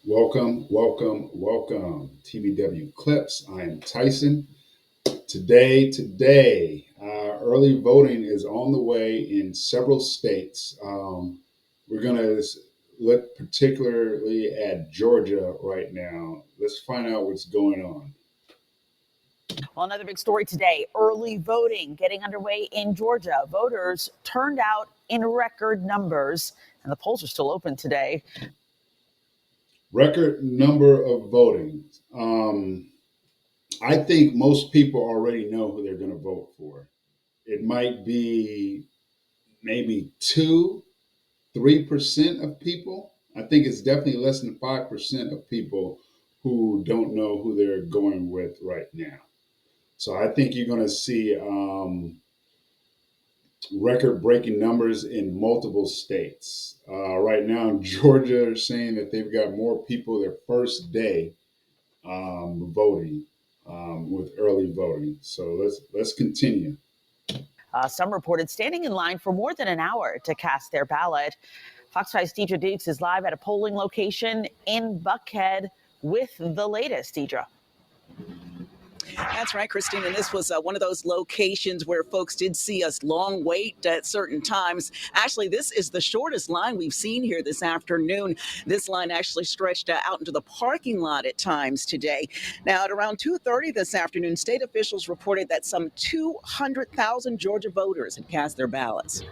Welcome, welcome, welcome. TBW Clips. I am Tyson. Today, early voting is on the way in several states. We're going to look particularly at Georgia right now. Let's find out what's going on. Well, another big story today, early voting getting underway in Georgia. Voters turned out in record numbers, and the polls are still open today. Record number of voting. I think most people already know who they're going to vote for. It might be maybe 3% of people. I think it's definitely less than 5% of people who don't know who they're going with right now. So I think you're going to see record breaking numbers in multiple states. Right now, Georgia is saying that they've got more people their first day voting with early voting. So let's continue. Some reported standing in line for more than an hour to cast their ballot. Fox 5's Deidre Dukes is live at a polling location in Buckhead with the latest. Deidre. That's right, Christine. And this was one of those locations where folks did see us long wait at certain times. Actually, this is the shortest line we've seen here this afternoon. This line actually stretched out into the parking lot at times today. Now, at around 2:30 this afternoon, state officials reported that some 200,000 Georgia voters had cast their ballots.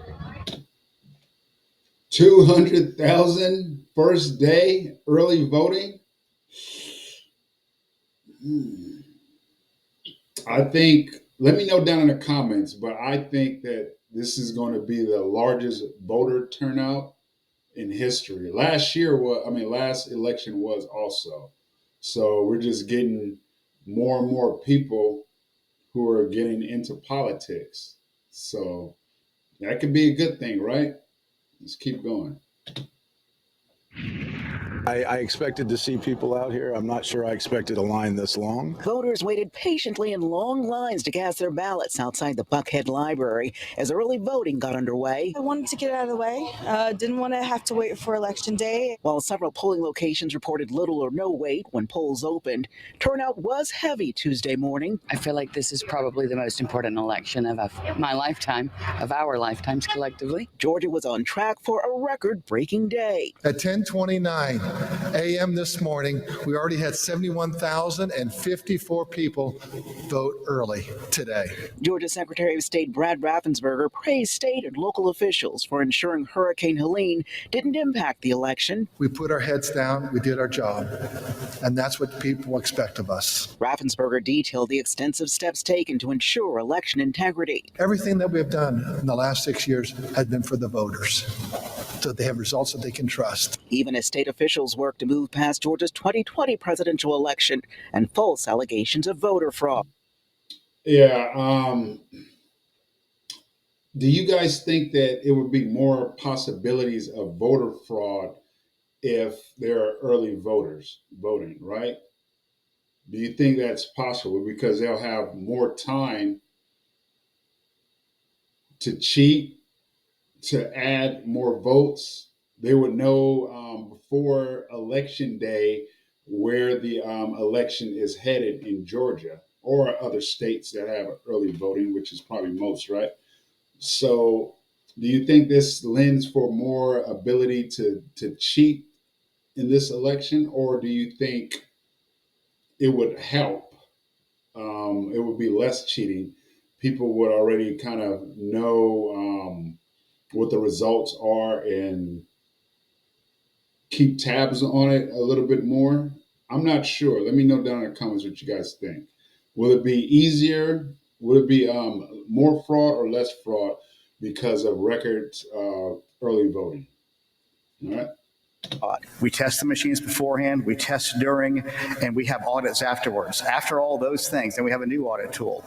200,000 first day early voting. I think, let me know down in the comments, but I think that this is going to be the largest voter turnout in history. Last election was also. So we're just getting more and more people who are getting into politics. So that could be a good thing, right? Let's keep going. I expected to see people out here. I'm not sure I expected a line this long. Voters waited patiently in long lines to cast their ballots outside the Buckhead Library as early voting got underway. I wanted to get it out of the way. Didn't want to have to wait for Election Day. While several polling locations reported little or no wait when polls opened, turnout was heavy Tuesday morning. I feel like this is probably the most important election of my lifetime, of our lifetimes collectively. Georgia was on track for a record-breaking day. At 10:29 a.m. this morning, we already had 71,054 people vote early today. Georgia Secretary of State Brad Raffensperger praised state and local officials for ensuring Hurricane Helene didn't impact the election. We put our heads down, we did our job, and that's what people expect of us. Raffensperger detailed the extensive steps taken to ensure election integrity. Everything that we have done in the last 6 years has been for the voters, so they have results that they can trust. Even as state officials work to move past Georgia's 2020 presidential election and false allegations of voter fraud. Yeah. Do you guys think that it would be more possibilities of voter fraud if there are early voters voting, right? Do you think that's possible because they'll have more time to cheat, to add more votes? They would know before election day where the election is headed in Georgia or other states that have early voting, which is probably most, right? So do you think this lends for more ability to cheat in this election, or do you think it would help? It would be less cheating. People would already kind of know what the results are and keep tabs on it a little bit more. I'm not sure. Let me know down in the comments what you guys think. Will it be easier? Will it be more fraud or less fraud because of records early voting? All right. We test the machines beforehand, we test during, and we have audits afterwards. After all those things, then we have a new audit tool.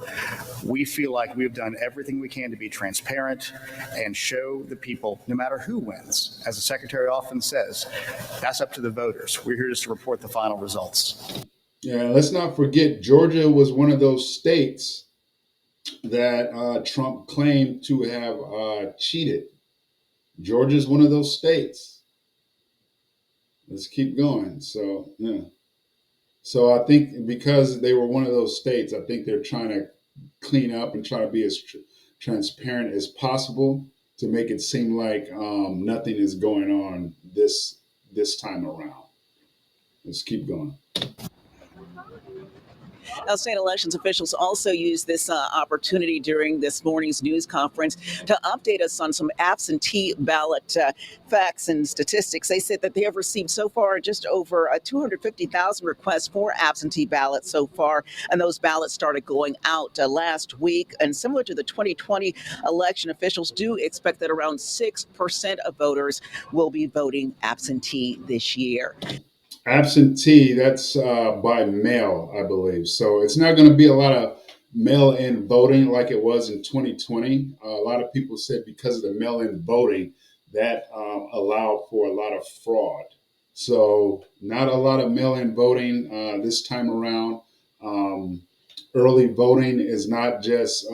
We feel like we've done everything we can to be transparent and show the people, no matter who wins, as the Secretary often says, that's up to the voters. We're here just to report the final results. Yeah, let's not forget, Georgia was one of those states that Trump claimed to have cheated Georgia's one of those states. Let's keep going. So, yeah. So I think because they were one of those states, I think they're trying to clean up and try to be as transparent as possible to make it seem like nothing is going on this time around. Let's keep going. Now, state elections officials also used this opportunity during this morning's news conference to update us on some absentee ballot facts and statistics. They said that they have received so far just over 250,000 requests for absentee ballots so far, and those ballots started going out last week. And similar to the 2020 election, officials do expect that around 6% of voters will be voting absentee this year. Absentee, that's by mail, I believe. So it's not going to be a lot of mail-in voting like it was in 2020. A lot of people said because of the mail-in voting, that allowed for a lot of fraud. So not a lot of mail-in voting this time around. Early voting is not just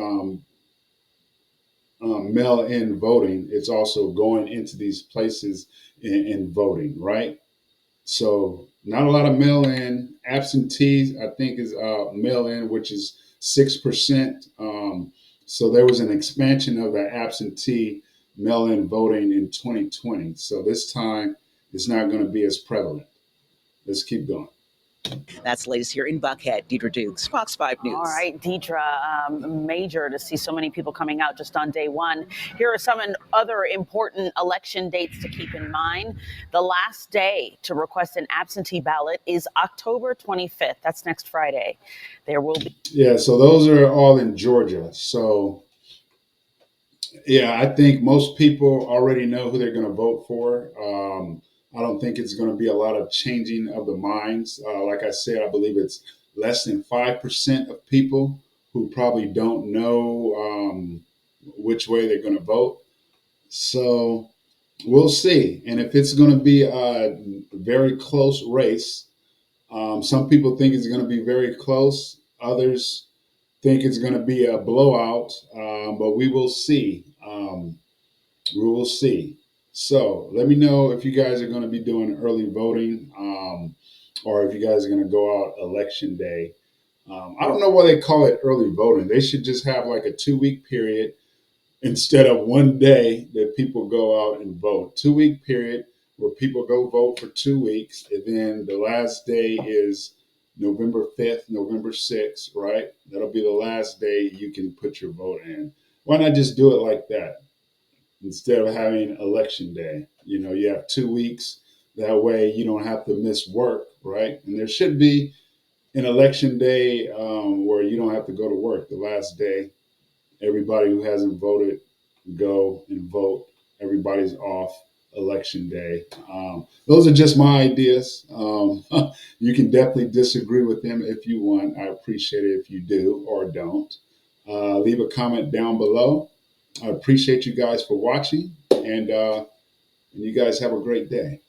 mail-in voting. It's also going into these places and voting, right? So not a lot of mail-in. Absentees, I think, is mail-in, which is 6%. So there was an expansion of the absentee mail-in voting in 2020. So this time it's not going to be as prevalent. Let's keep going. That's the latest here in Buckhead. Deidre Dukes, Fox 5 News. All right, Deidre, major to see so many people coming out just on day one. Here are some other important election dates to keep in mind. The last day to request an absentee ballot is October 25th. That's next Friday. There will be. Yeah, so those are all in Georgia. So, yeah, I think most people already know who they're going to vote for. I don't think it's going to be a lot of changing of the minds. Like I said, I believe it's less than 5% of people who probably don't know which way they're going to vote. So we'll see. And if it's going to be a very close race, some people think it's going to be very close. Others think it's going to be a blowout, but we will see. We will see. So let me know if you guys are going to be doing early voting or if you guys are going to go out election day. I don't know why they call it early voting. They should just have like a 2-week period instead of one day that people go out and vote. 2-week period where people go vote for 2 weeks. And then the last day is November 5th, November 6th, right? That'll be the last day you can put your vote in. Why not just do it like that? Instead of having election day, you have 2 weeks. That way you don't have to miss work, right? And there should be an election day where you don't have to go to work. The last day, everybody who hasn't voted, go and vote. Everybody's off election day. Those are just my ideas. You can definitely disagree with them if you want. I appreciate it if you do or don't. Leave a comment down below. I appreciate you guys for watching, and you guys have a great day.